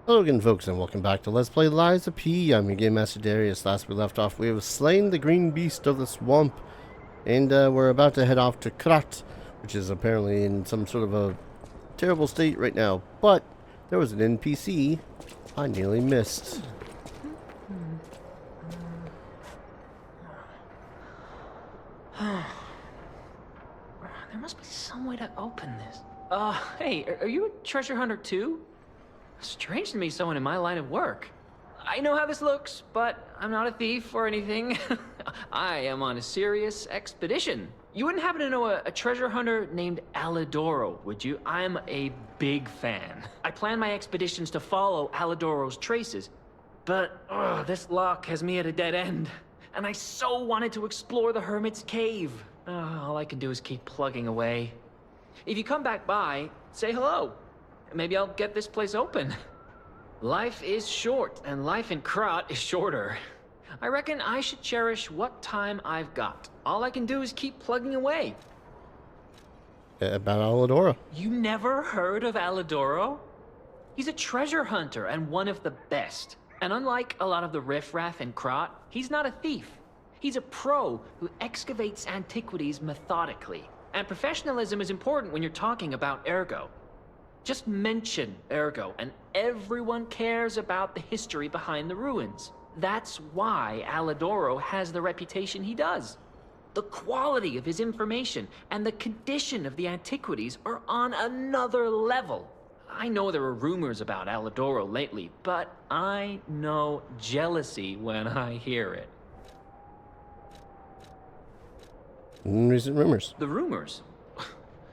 Hello again, folks, and welcome back to Let's Play Lies of P. I'm your Game Master Darius. Last we left off, we have slain the green beast of the swamp, and we're about to head off to Krat, which is apparently in some sort of a terrible state right now. But there was an NPC I nearly missed. There must be some way to open this. Hey, are you a treasure hunter too? Strange to me, someone in my line of work. I know how this looks, but I'm not a thief or anything. I am on a serious expedition. You wouldn't happen to know a treasure hunter named Alidoro, would you? I'm a big fan. I plan my expeditions to follow Alidoro's traces, but this lock has me at a dead end. And I so wanted to explore the Hermit's Cave. All I can do is keep plugging away. If you come back by, say hello. Maybe I'll get this place open. Life is short, and life in Krat is shorter. I reckon I should cherish what time I've got. All I can do is keep plugging away. About Alidoro. You never heard of Alidoro? He's a treasure hunter and one of the best. And unlike a lot of the riffraff in Krat, he's not a thief. He's a pro who excavates antiquities methodically. And professionalism is important when you're talking about Ergo. Just mention Ergo, and everyone cares about the history behind the ruins. That's why Alidoro has the reputation he does. The quality of his information and the condition of the antiquities are on another level. I know there are rumors about Alidoro lately, but I know jealousy when I hear it. Recent rumors. The rumors?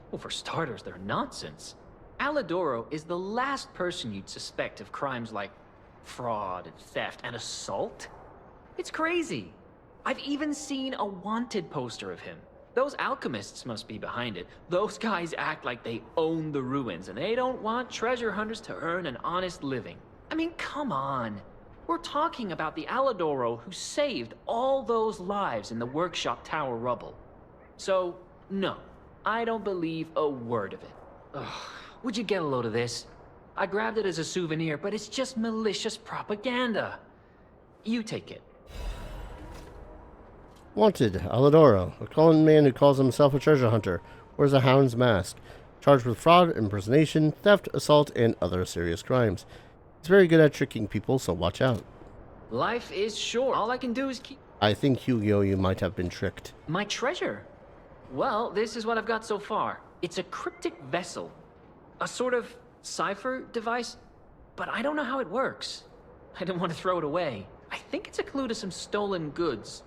Well, for starters, they're nonsense. Alidoro is the last person you'd suspect of crimes like fraud and theft and assault. It's crazy. I've even seen a wanted poster of him. Those alchemists must be behind it. Those guys act like they own the ruins, and they don't want treasure hunters to earn an honest living. I mean, come on. We're talking about the Alidoro who saved all those lives in the workshop tower rubble. So, no, I don't believe a word of it. Ugh. Would you get a load of this? I grabbed it as a souvenir, but it's just malicious propaganda. You take it. Wanted, Alidoro, a common man who calls himself a treasure hunter, wears a hound's mask, charged with fraud, impersonation, theft, assault, and other serious crimes. He's very good at tricking people, so watch out. Life is short. All I can do is keep... I think, Hugo, you might have been tricked. My treasure? Well, this is what I've got so far. It's a cryptic vessel. A sort of cipher device, but I don't know how it works. I didn't want to throw it away. I think it's a clue to some stolen goods.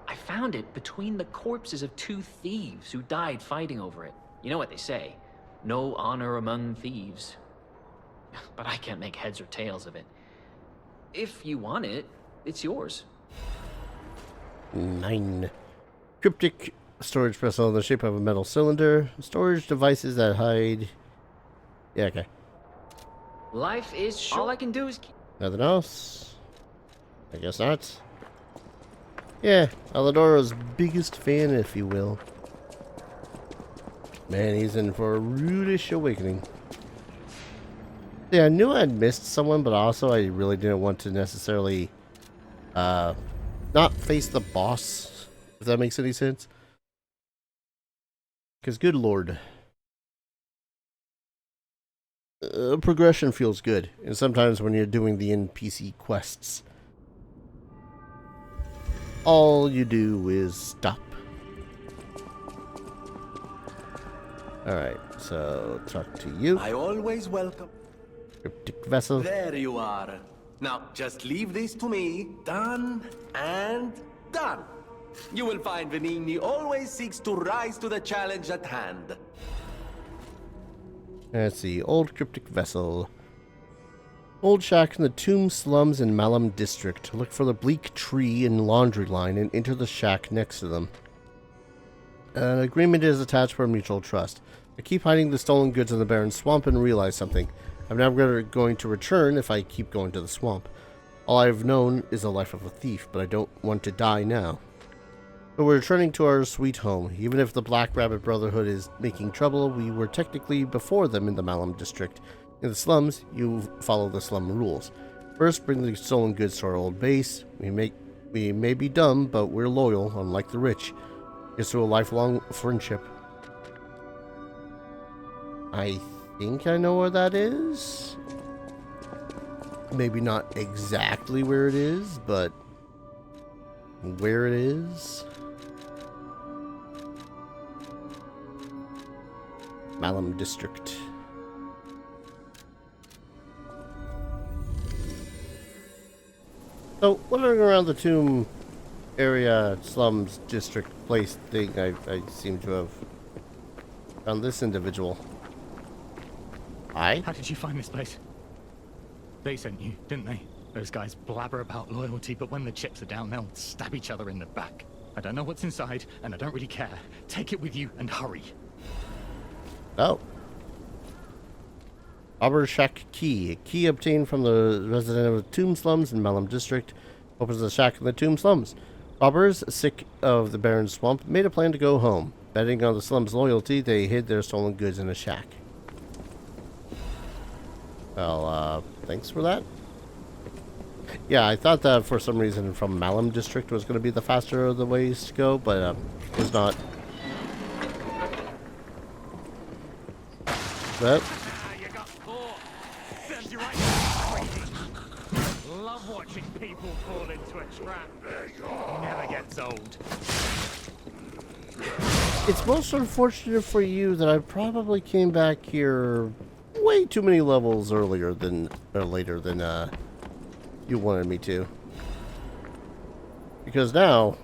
I found it between the corpses of two thieves who died fighting over it. You know what they say, no honor among thieves. But I can't make heads or tails of it. If you want it, it's yours. 9. Cryptic storage vessel in the shape of a metal cylinder. Storage devices that hide... Yeah, okay. Life is short. All I can do is keep... Nothing else? I guess not. Yeah, Alidoro's biggest fan, if you will. Man, he's in for a rudish awakening. Yeah, I knew I'd missed someone, but also I really didn't want to necessarily not face the boss, if that makes any sense. Because good lord. Progression feels good, and sometimes when you're doing the NPC quests, all you do is stop. Alright, so talk to you. I always welcome. Cryptic vessel. There you are. Now, just leave this to me. Done and done. You will find Venigni always seeks to rise to the challenge at hand. Let's see, old cryptic vessel. Old shack in the tomb slums in Malum district. Look for the bleak tree and laundry line and enter the shack next to them. An agreement is attached for mutual trust. I keep hiding the stolen goods in the barren swamp and realize something. I'm never going to return if I keep going to the swamp. All I've known is the life of a thief, but I don't want to die now. But we're returning to our sweet home. Even if the Black Rabbit Brotherhood is making trouble, we were technically before them in the Malum district. In the slums, you follow the slum rules. First, bring the stolen goods to our old base. We may be dumb, but we're loyal, unlike the rich. It's through a lifelong friendship. I think I know where that is. Maybe not exactly where it is, but where it is. Malum District. So, wandering around the tomb area, slums, district, place thing, I seem to have found this individual. Hi? How did you find this place? They sent you, didn't they? Those guys blabber about loyalty, but when the chips are down, they'll stab each other in the back. I don't know what's inside, and I don't really care. Take it with you and hurry. Oh. Robber's Shack Key. A key obtained from the resident of the Tomb Slums in Malum District opens the shack in the Tomb Slums. Robbers, sick of the barren swamp, made a plan to go home. Betting on the slum's loyalty, they hid their stolen goods in a shack. Well, thanks for that. Yeah, I thought that for some reason from Malum District was going to be the faster of the ways to go, but it was not. But You got caught. Serves you right. Love watching people fall into a trap. Never gets old. it's most unfortunate for you that I probably came back here way too many levels earlier than, or later than, you wanted me to. Because now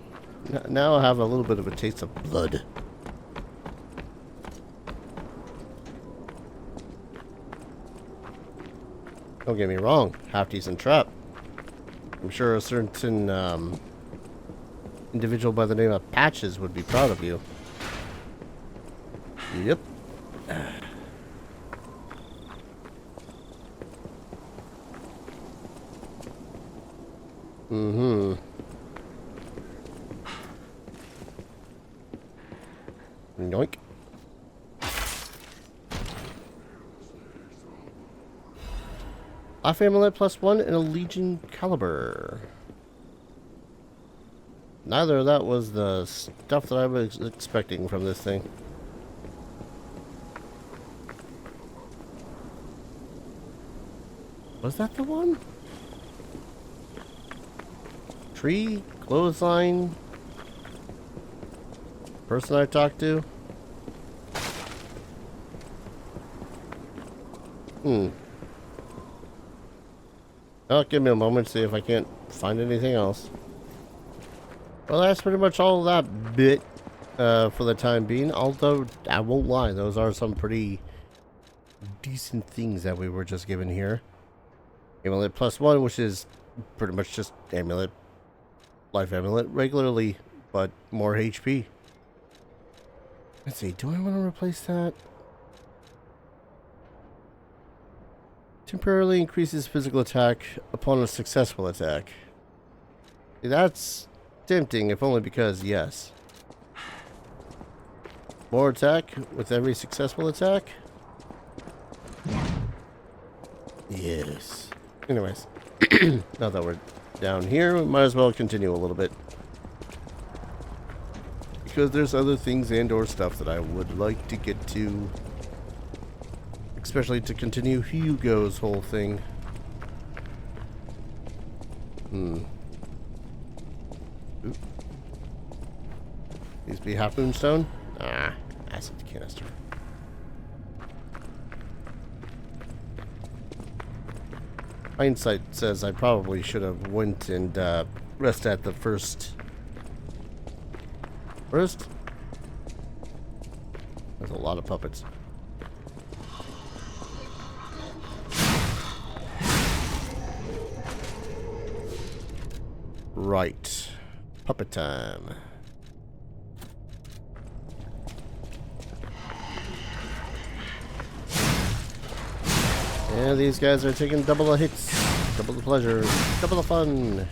I have a little bit of a taste of blood. Don't get me wrong, half decent trap. I'm sure a certain individual by the name of Patches would be proud of you. Yep. Mm-hmm. Yoink. Life amulet +1 and a Legion caliber. Neither of that was the stuff that I was expecting from this thing. Was that the one? Tree? Clothesline? Person I talked to? Well, give me a moment to see if I can't find anything else. Well, that's pretty much all of that bit for the time being. Although, I won't lie, those are some pretty decent things that we were just given here. Amulet +1, which is pretty much just amulet, life amulet, regularly, but more HP. Let's see, do I want to replace that? Temporarily increases physical attack upon a successful attack. See, that's tempting, if only because, yes. More attack with every successful attack? Yes. Anyways, now that we're down here, we might as well continue a little bit. Because there's other things and or stuff that I would like to get to. Especially to continue Hugo's whole thing. Oop. These be half moonstone? Ah, acid canister. Hindsight says I probably should have went and rested at the first. There's a lot of puppets. Right. Puppet time. Yeah, these guys are taking double the hits, double the pleasure, double the fun.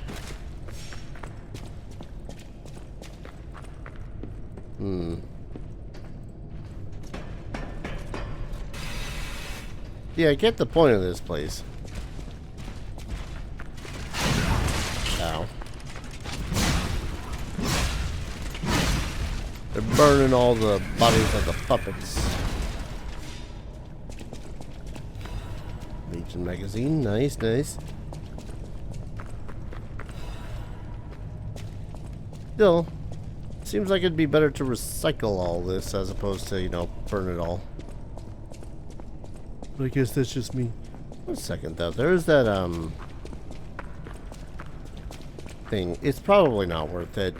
Yeah, I get the point of this place. Ow. They're burning all the bodies of the puppets. Legion magazine, nice, nice. Still, seems like it'd be better to recycle all this as opposed to, you know, burn it all. But I guess that's just me. One second though, there's that thing. It's probably not worth it.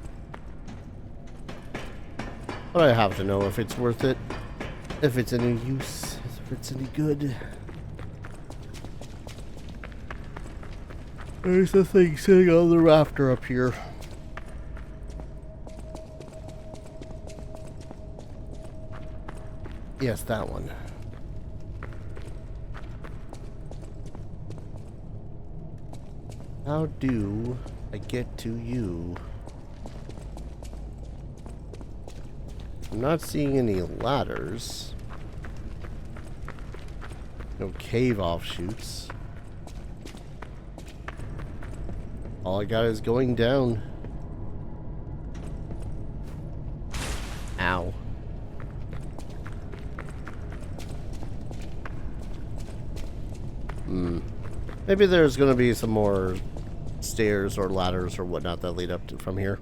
But I have to know if it's worth it. If it's any use. If it's any good. There's the thing sitting on the rafter up here. Yes, that one. How do I get to you? I'm not seeing any ladders. No cave offshoots. All I got is going down. Ow. Maybe there's gonna be some more stairs or ladders or whatnot that lead up to from here.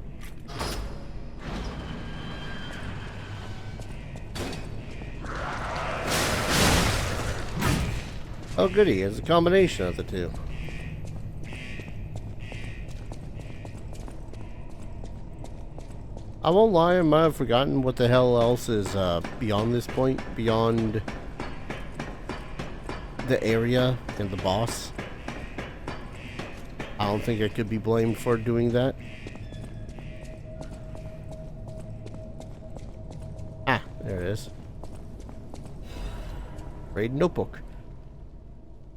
Oh goody, it's a combination of the two. I won't lie, I might have forgotten what the hell else is beyond this point, beyond the area and the boss. I don't think I could be blamed for doing that. Ah, there it is. Raid notebook.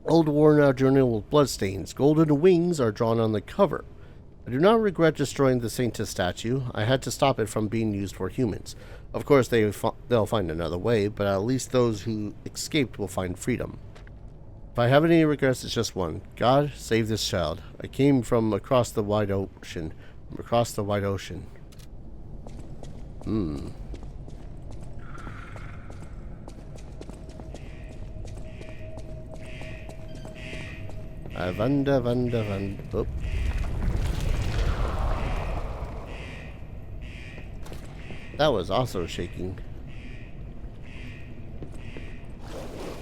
Old worn-out journal with bloodstains. Golden wings are drawn on the cover. I do not regret destroying the Saintess statue. I had to stop it from being used for humans. Of course, they'll find another way, but at least those who escaped will find freedom. If I have any regrets, it's just one. God, save this child. I came from across the wide ocean. From across the wide ocean. Vanda. Oh. That was also shaking.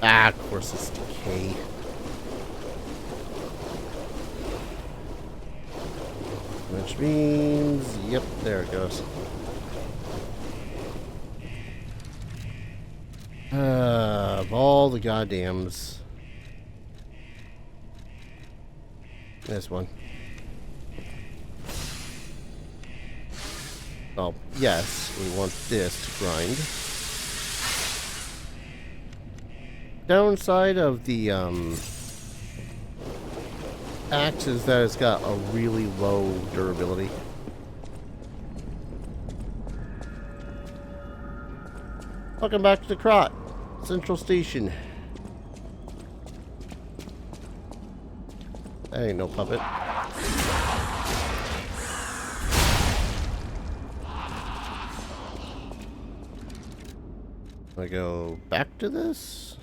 Ah, of course it's decay. Which means, yep, there it goes. Of all the goddams. This one. Oh, yes, we want this to grind. Downside of the axe is that it's got a really low durability. Welcome back to Krat, Central Station. That ain't no puppet. I go back to this?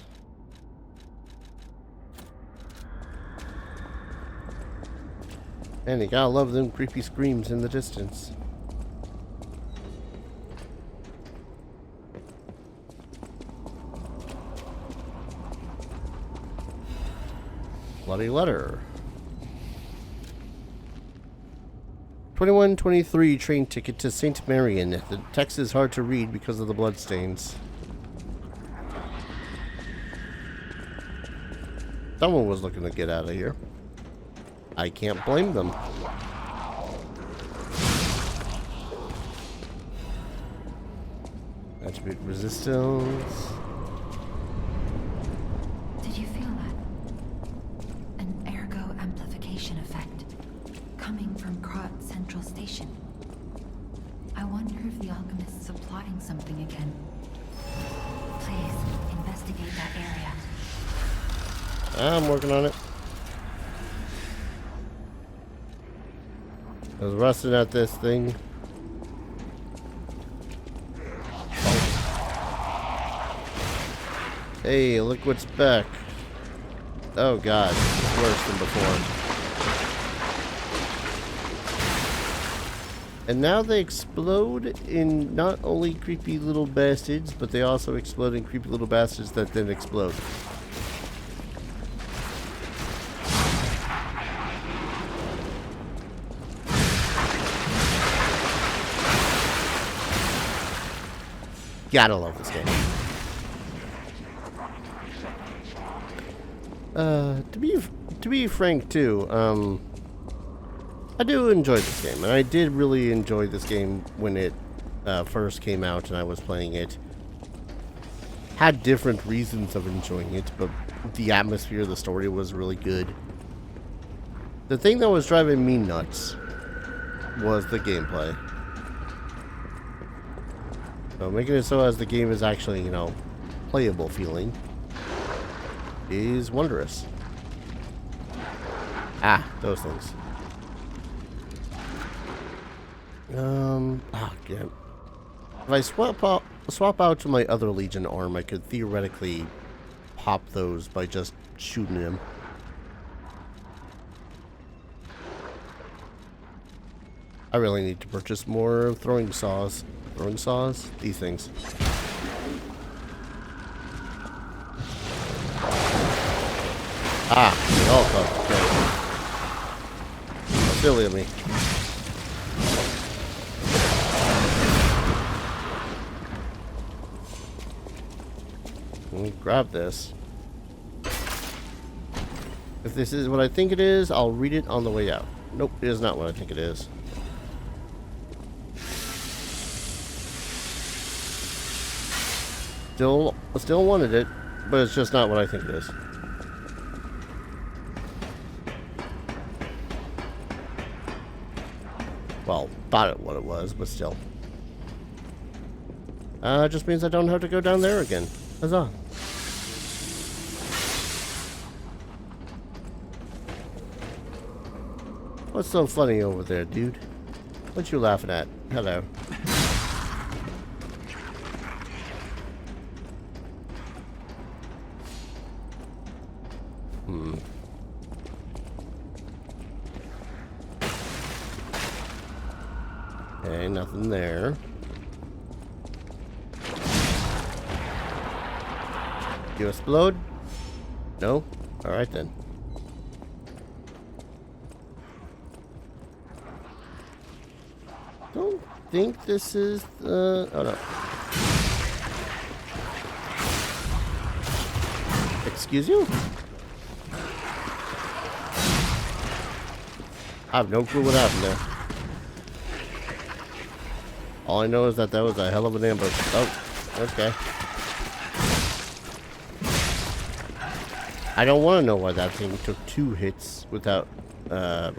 And you gotta love them creepy screams in the distance. Bloody letter. 2123 train ticket to St. Marion. The text is hard to read because of the bloodstains. Someone was looking to get out of here. I can't blame them. Attribute resistance. Did you feel that? An ergo amplification effect coming from Krat Central Station. I wonder if the alchemists are plotting something again. Please investigate that area. I'm working on it. I was rusting at this thing. Hey, look what's back. Oh god, it's worse than before. And now they explode in not only creepy little bastards, but they also explode in creepy little bastards that then explode. Gotta love this game. To be frank too, I do enjoy this game, and I did really enjoy this game when it first came out and I was playing it. Had different reasons of enjoying it, but the atmosphere of the story was really good. The thing that was driving me nuts was the gameplay. So making it so as the game is actually, you know, playable feeling is wondrous. Ah, those things. Yeah. If I swap out to my other Legion arm, I could theoretically pop those by just shooting them. I really need to purchase more throwing saws. Throwing saws? These things. Ah, they all come. Okay. How silly of me. Let me grab this. If this is what I think it is, I'll read it on the way out. Nope, it is not what I think it is. Still wanted it, but it's just not what I think it is. Well, thought it what it was, but still. Just means I don't have to go down there again. Huzzah. What's so funny over there, dude? What you laughing at? Hello. Okay, nothing there. You explode? No? Alright then. Don't think this is the... Oh no. Excuse you? I have no clue what happened there. All I know is that was a hell of an ambush. Oh, okay. I don't want to know why that thing took 2 hits without to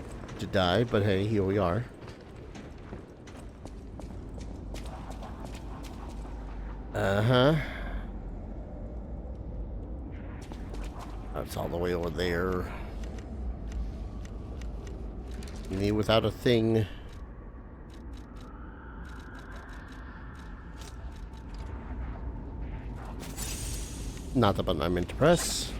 die, but hey, here we are. Uh-huh. That's all the way over there. Me without a thing. Not the button I meant to press.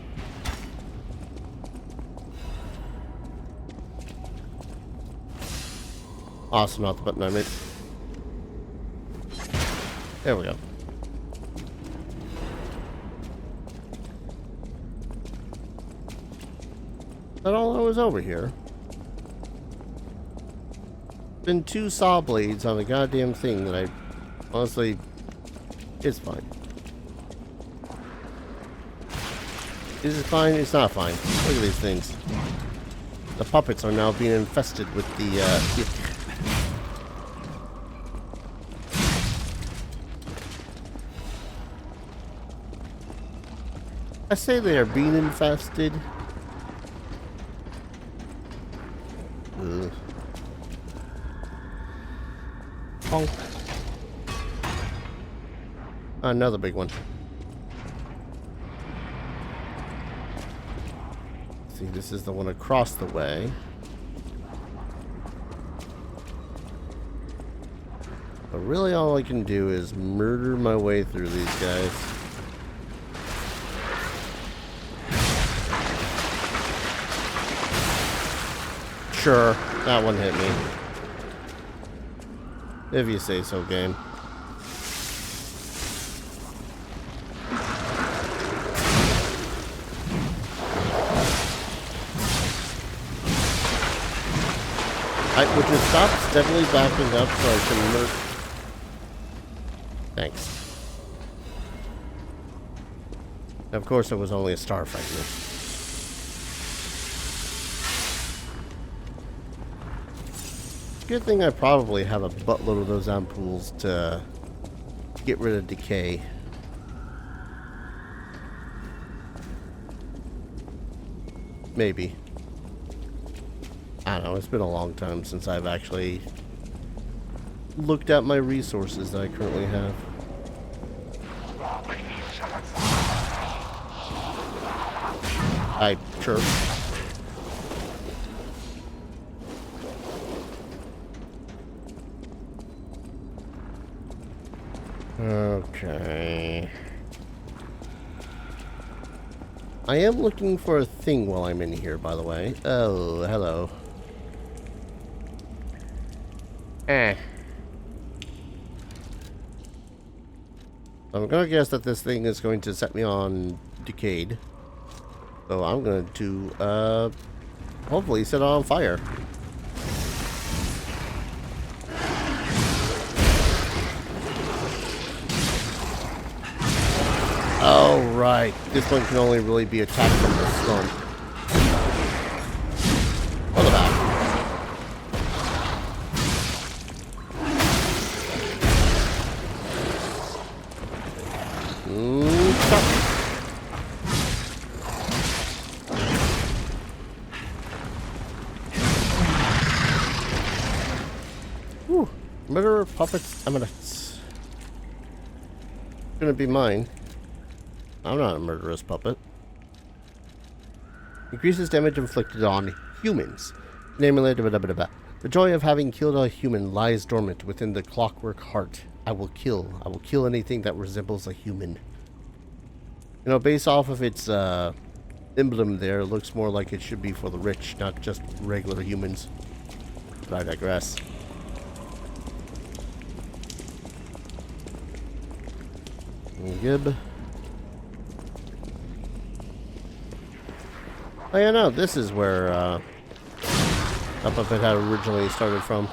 Also not the button I meant. There we go. Is that all I was over here? Been 2 saw blades on a goddamn thing that I honestly, it's fine. Is it fine? It's not fine. Look at these things. The puppets are now being infested with the ick. I say they are being infested. Ugh. Honk. Another big one. See, this is the one across the way. But really all I can do is murder my way through these guys. Sure, that one hit me. If you say so, game. Would you stop steadily backing up so I can murder? Thanks. Of course, it was only a star fragment. Good thing I probably have a buttload of those ampoules to get rid of decay. Maybe. I don't know, it's been a long time since I've actually looked at my resources that I currently have. I chirp. Okay. I am looking for a thing while I'm in here, by the way. Oh, hello. I'm gonna guess that this thing is going to set me on decayed. So I'm going to, hopefully set it on fire. Oh, right. This one can only really be attacked from the slump. What about? Stop. Whew. Murderer puppets emanates. Gonna be mine. I'm not a murderous puppet. Increases damage inflicted on humans. Namely, the joy of having killed a human lies dormant within the clockwork heart. I will kill anything that resembles a human. You know, based off of its emblem there, it looks more like it should be for the rich, not just regular humans. But I digress. Gib. Oh yeah, no, this is where that puppet had originally started from.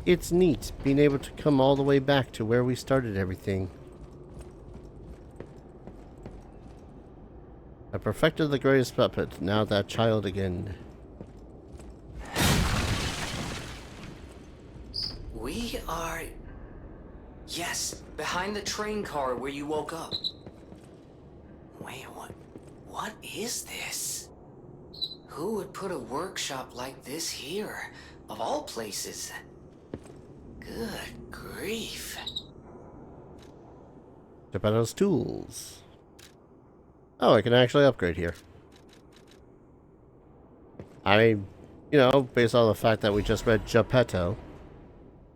It's neat being able to come all the way back to where we started everything. I perfected the greatest puppet, now that child again. We are... Yes, behind the train car where you woke up. Wait, what is this? Who would put a workshop like this here, of all places? Good grief. Geppetto's tools. Oh, I can actually upgrade here. I mean, you know, based on the fact that we just read Geppetto.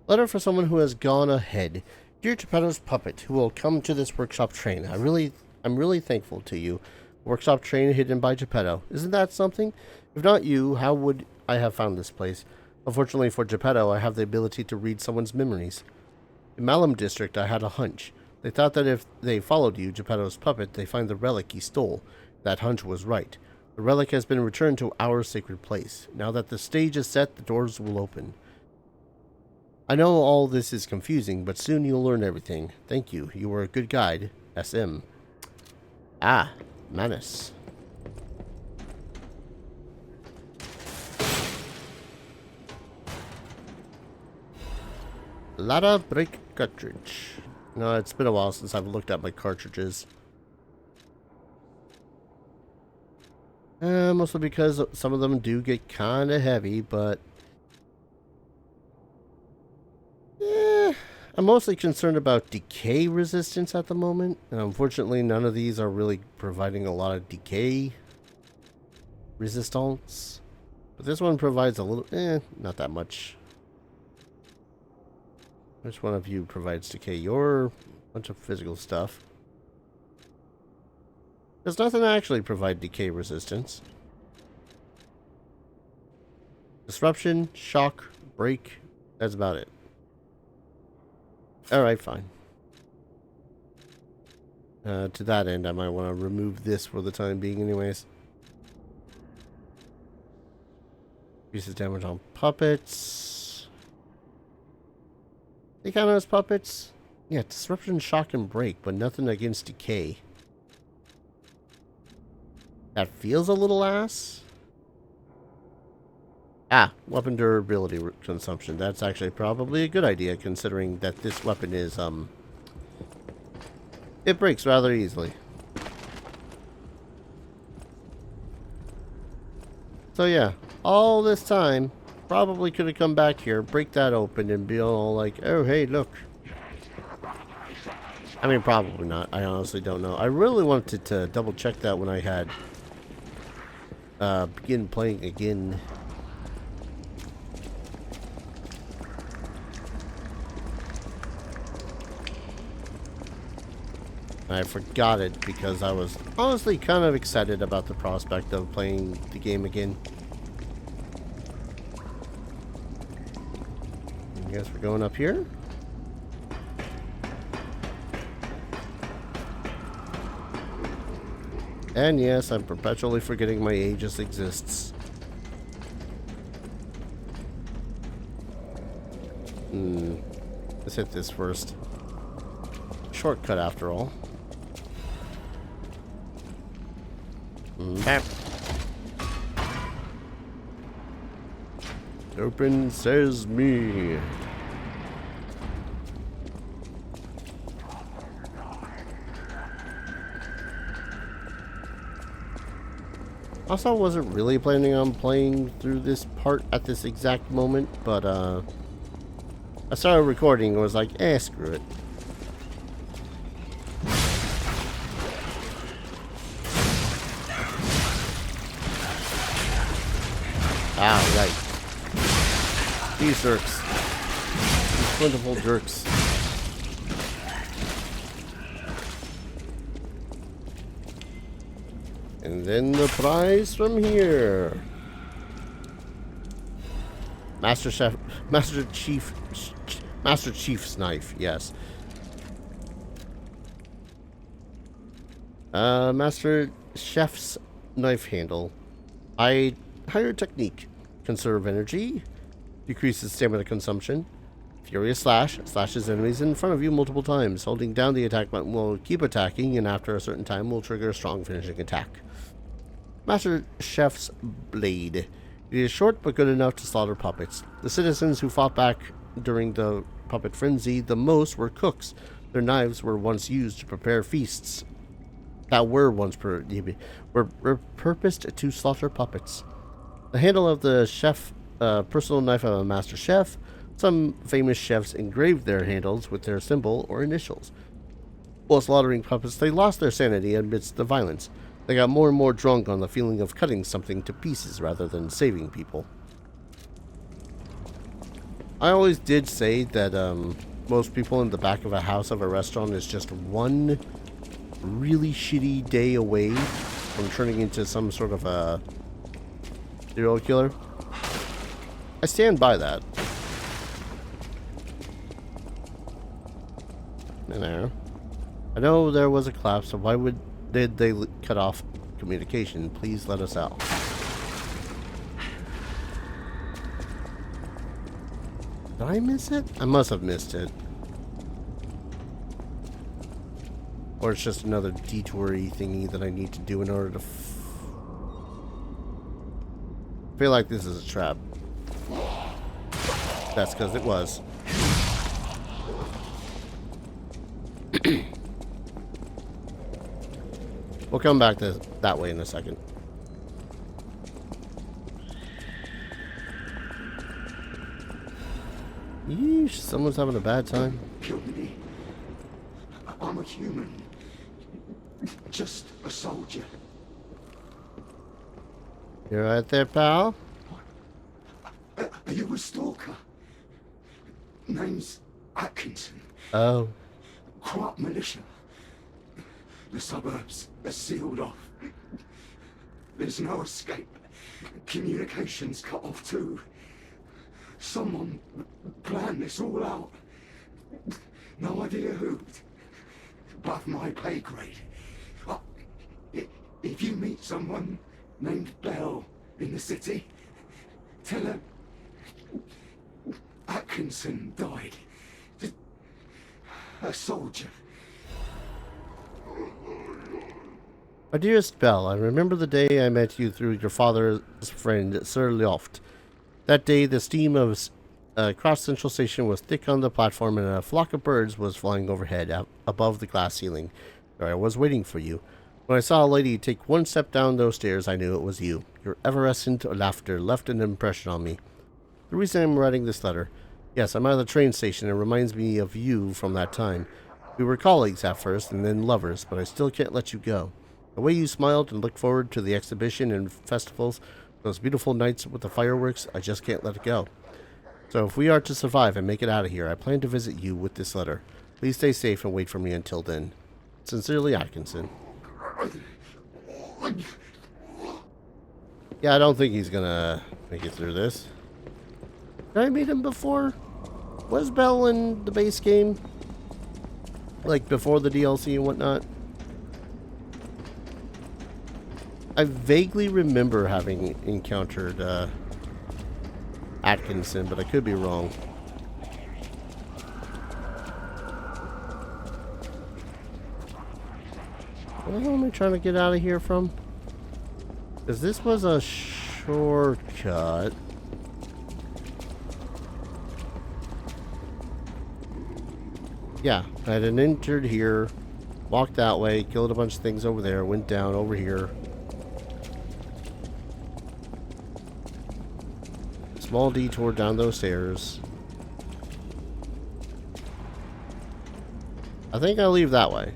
Letter for someone who has gone ahead. Dear Geppetto's puppet, who will come to this workshop train. I'm really thankful to you. Workshop train hidden by Geppetto. Isn't that something? If not you, how would I have found this place? Unfortunately for Geppetto, I have the ability to read someone's memories. In Malum District, I had a hunch. They thought that if they followed you, Geppetto's puppet, they find the relic he stole. That hunch was right. The relic has been returned to our sacred place. Now that the stage is set, the doors will open. I know all this is confusing, but soon you'll learn everything. Thank you. You were a good guide. SM. Ah, Manus. Lada brake cartridge. No, it's been a while since I've looked at my cartridges. Mostly because some of them do get kind of heavy, but I'm mostly concerned about decay resistance at the moment. And unfortunately, none of these are really providing a lot of decay resistance. But this one provides a little, not that much. Which one of you provides decay? You're a bunch of physical stuff. Does nothing actually provide decay resistance. Disruption, shock, break. That's about it. Alright, fine. To that end, I might want to remove this for the time being anyways. Increases damage on puppets. They count as puppets? Yeah, disruption, shock, and break, but nothing against decay. That feels a little ass. Ah, weapon durability consumption. That's actually probably a good idea, considering that this weapon is, it breaks rather easily. So yeah, all this time, probably could have come back here, break that open, and be all like, oh hey, look. I mean, probably not. I honestly don't know. I really wanted to double check that when I had begin playing again. I forgot it because I was honestly kind of excited about the prospect of playing the game again. I guess we're going up here. And yes, I'm perpetually forgetting my Aegis exists. Let's hit this first. Shortcut after all. Open says me. Also, I wasn't really planning on playing through this part at this exact moment, but I started recording and was like, screw it. Ah, right. These jerks. These plentiful jerks. And then the prize from here. Master Chief's knife, yes. Master Chef's knife handle. Higher technique. Conserve energy. Decreases stamina consumption. Furious Slash. Slashes enemies in front of you multiple times. Holding down the attack button will keep attacking, and after a certain time will trigger a strong finishing attack. Master Chef's blade. It is short but good enough to slaughter puppets. The citizens who fought back during the puppet frenzy the most were cooks. Their knives were once used to prepare feasts that were once purposed to slaughter puppets. The handle of the chef, personal knife of a master chef. Some famous chefs engraved their handles with their symbol or initials. While slaughtering puppets, they lost their sanity amidst the violence. They got more and more drunk on the feeling of cutting something to pieces rather than saving people. I always did say that most people in the back of a house of a restaurant is just one really shitty day away from turning into some sort of a serial killer. I stand by that. I know there was a collapse, so why did they cut off communication? Please let us out. Did I miss it? I must have missed it. Or it's just another detour-y thingy that I need to do in order to I feel like this is a trap. That's because it was. We'll come back to that way in a second. Yeesh, someone's having a bad time. kill me. I'm a human. Just a soldier. You right there, pal? Are you a stalker? Name's Atkinson. Oh. Krat militia. The suburbs are sealed off. There's no escape. Communications cut off too. Someone planned this all out. No idea who. Above my pay grade. If you meet someone named Bell in the city, tell her Atkinson died. A soldier. My dearest Belle, I remember the day I met you through your father's friend, Sir Loft. That day, the steam of Krat Central Station was thick on the platform, and a flock of birds was flying overhead, above the glass ceiling. There I was waiting for you. When I saw a lady take one step down those stairs, I knew it was you. Your evanescent laughter left an impression on me. The reason I'm writing this letter, yes, I'm at the train station, and it reminds me of you from that time. We were colleagues at first, and then lovers, but I still can't let you go. The way you smiled and looked forward to the exhibition and festivals, those beautiful nights with the fireworks, I just can't let it go. So if we are to survive and make it out of here, I plan to visit you with this letter. Please stay safe and wait for me until then. Sincerely, Atkinson. Yeah, I don't think he's gonna make it through this. Did I meet him before? Was Bell in the base game? Like before the DLC and whatnot? I vaguely remember having encountered Atkinson, but I could be wrong. Where the hell am I trying to get out of here from? Because this was a shortcut. Yeah, I had entered here, walked that way, killed a bunch of things over there, went down over here. Small detour down those stairs. I think I'll leave that way.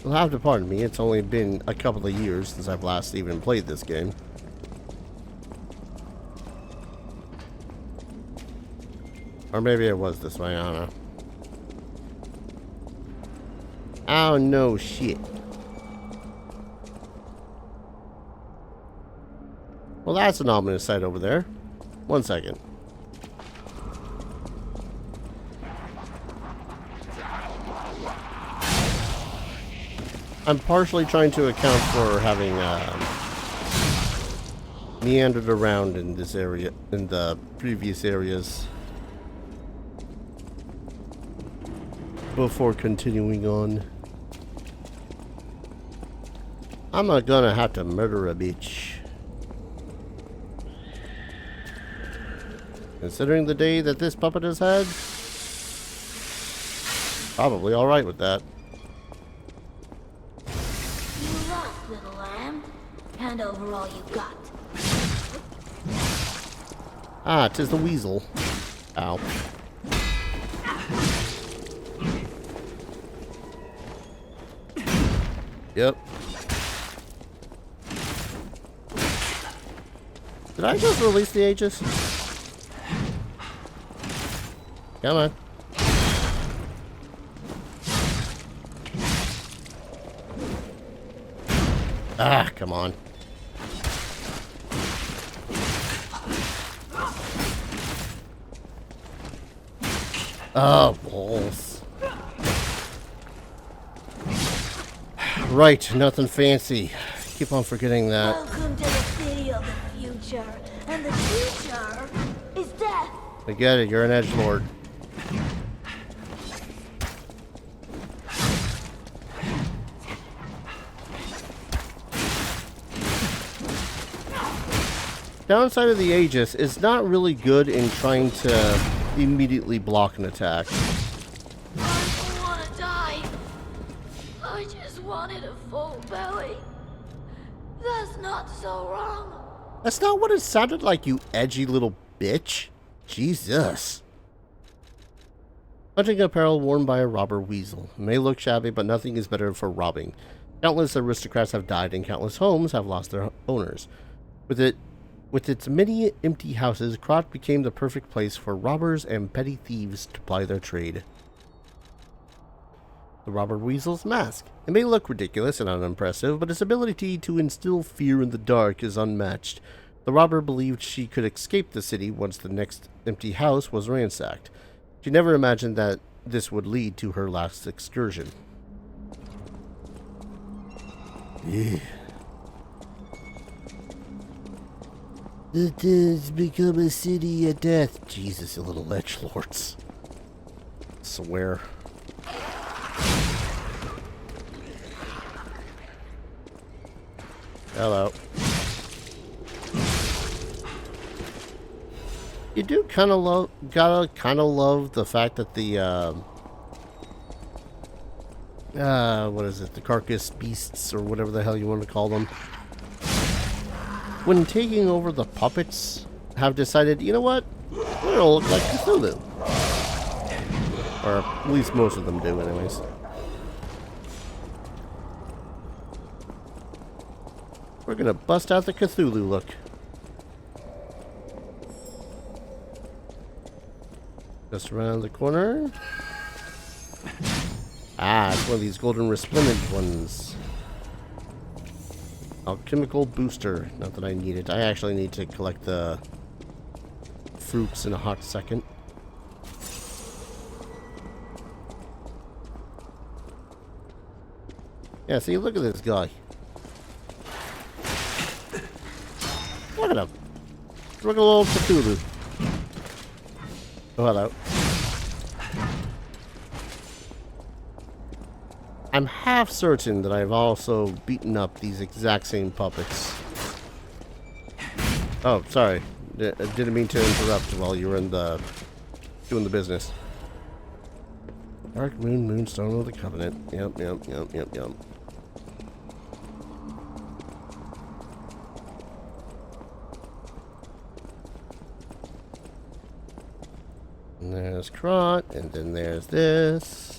You'll have to pardon me, it's only been a couple of years since I've last even played this game. Or maybe it was this way, I don't know. Oh no, shit. Well, that's an ominous sight over there. 1 second. I'm partially trying to account for having meandered around in this area, in the previous areas, before continuing on. I'm not gonna have to murder a bitch. Considering the day that this puppet has had, probably alright with that. You lost, little lamb. Hand over all you got. Ah, 'tis the weasel. Ow. Yep. Did I just release the Aegis? Come on. Ah, come on. Oh, balls. Right, nothing fancy. Keep on forgetting that. Welcome to the city of the future. And the future is death. I get it, you're an edgelord. Downside of the Aegis is not really good in trying to immediately block an attack. I don't want to die. I just wanted a full belly. That's not so wrong. That's not what it sounded like, you edgy little bitch. Jesus. Hunting apparel worn by a robber weasel. It may look shabby, but nothing is better for robbing. Countless aristocrats have died, and countless homes have lost their owners. With its many empty houses, Krat became the perfect place for robbers and petty thieves to ply their trade. The robber weasel's mask. It may look ridiculous and unimpressive, but its ability to instill fear in the dark is unmatched. The robber believed she could escape the city once the next empty house was ransacked. She never imagined that this would lead to her last excursion. Yeah. It has become a city of death. Jesus, you little edgelords. Swear. Hello. You do kind of love the fact that the what is it, the carcass beasts or whatever the hell you want to call them, when taking over the puppets, have decided, you know what, we're gonna look like Cthulhu, or at least most of them do, anyways. We're gonna bust out the Cthulhu look. Just around the corner. Ah, it's one of these golden resplendent ones. Alchemical booster. Not that I need it. I actually need to collect the fruits in a hot second. Yeah, see, look at this guy. Look at him. Look at little Cthulhu. Oh, hello. I'm half certain that I've also beaten up these exact same puppets. Oh, sorry. I didn't mean to interrupt while you were in the doing the business. Dark Moon, Moonstone of the Covenant. Yep. And there's Krat, and then there's this.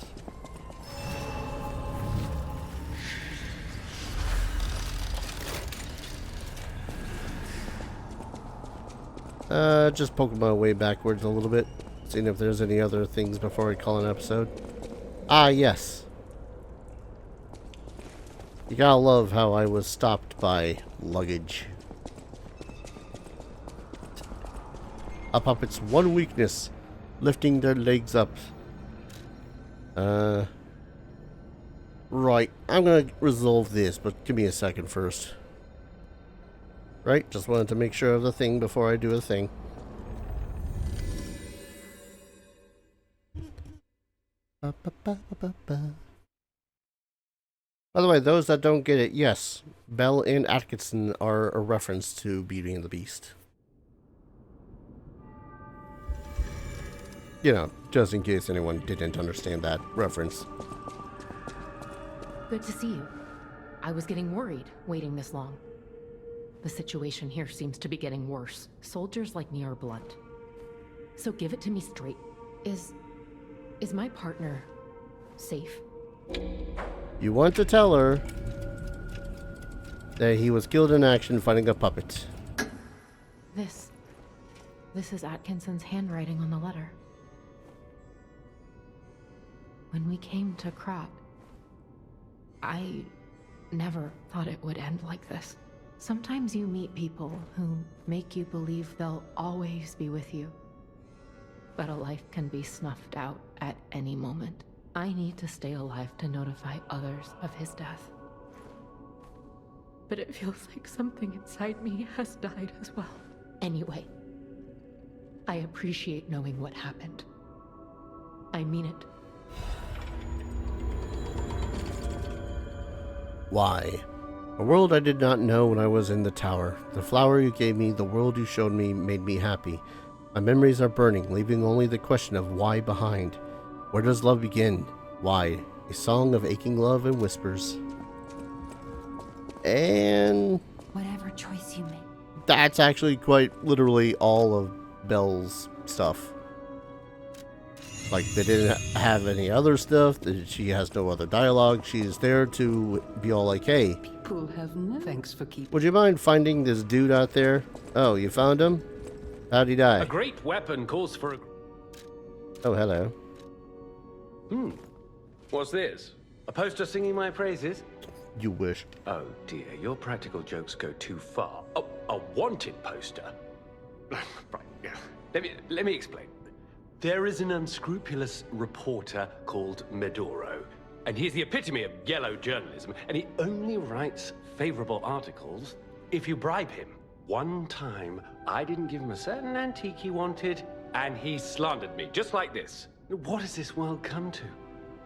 Just poking my way backwards a little bit, seeing if there's any other things before I call an episode. Ah, yes. You gotta love how I was stopped by luggage. A puppet's one weakness, lifting their legs up. Right, I'm gonna resolve this, but give me a second first. Right, just wanted to make sure of the thing before I do a thing. By the way, those that don't get it, yes, Belle and Atkinson are a reference to Beauty and the Beast. You know, just in case anyone didn't understand that reference. Good to see you. I was getting worried waiting this long. The situation here seems to be getting worse. Soldiers like me are blunt. So give it to me straight. Is my partner safe? You want to tell her that he was killed in action fighting a puppet. This is Atkinson's handwriting on the letter. When we came to Krat, I never thought it would end like this. Sometimes you meet people who make you believe they'll always be with you. But a life can be snuffed out at any moment. I need to stay alive to notify others of his death. But it feels like something inside me has died as well. Anyway, I appreciate knowing what happened. I mean it. Why? A world I did not know when I was in the tower. The flower you gave me, the world you showed me, made me happy. My memories are burning, leaving only the question of why behind. Where does love begin? Why? A song of aching love and whispers. And Whatever choice you make. that's actually quite literally all of Belle's stuff. Like, they didn't have any other stuff. She has no other dialogue. She's there to be all like, hey, People have no thanks for keeping. would you mind finding this dude out there? Oh, you found him? How'd he die? A great weapon calls for a... Oh, hello. What's this? A poster singing my praises? You wish. Oh dear, your practical jokes go too far. Oh, a wanted poster? Right, yeah. Let me explain. There is an unscrupulous reporter called Medoro, and he's the epitome of yellow journalism, and he only writes favorable articles if you bribe him. One time, I didn't give him a certain antique he wanted, and he slandered me, just like this. What has this world come to?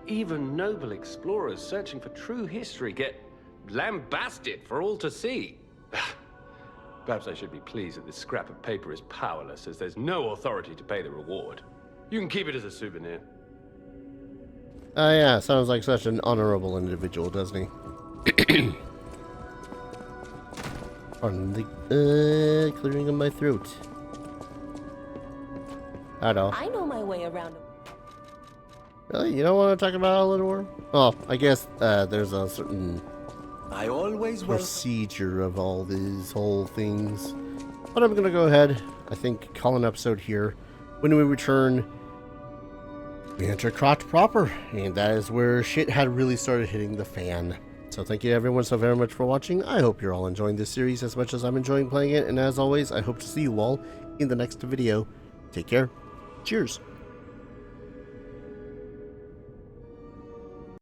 Even noble explorers searching for true history get lambasted for all to see. Perhaps I should be pleased that this scrap of paper is powerless, as there's no authority to pay the reward. You can keep it as a souvenir. Oh yeah, sounds like such an honorable individual, doesn't he? Pardon the clearing of my throat. I know. I know my way around. Really? You don't want to talk about a little more? Oh, I guess there's a certain I always will. procedure of all these whole things. But I'm gonna go ahead, I think, call an episode here. When we return, we enter Krat proper, and that is where shit had really started hitting the fan. So thank you everyone so very much for watching. I hope you're all enjoying this series as much as I'm enjoying playing it, and as always, I hope to see you all in the next video. Take care. Cheers.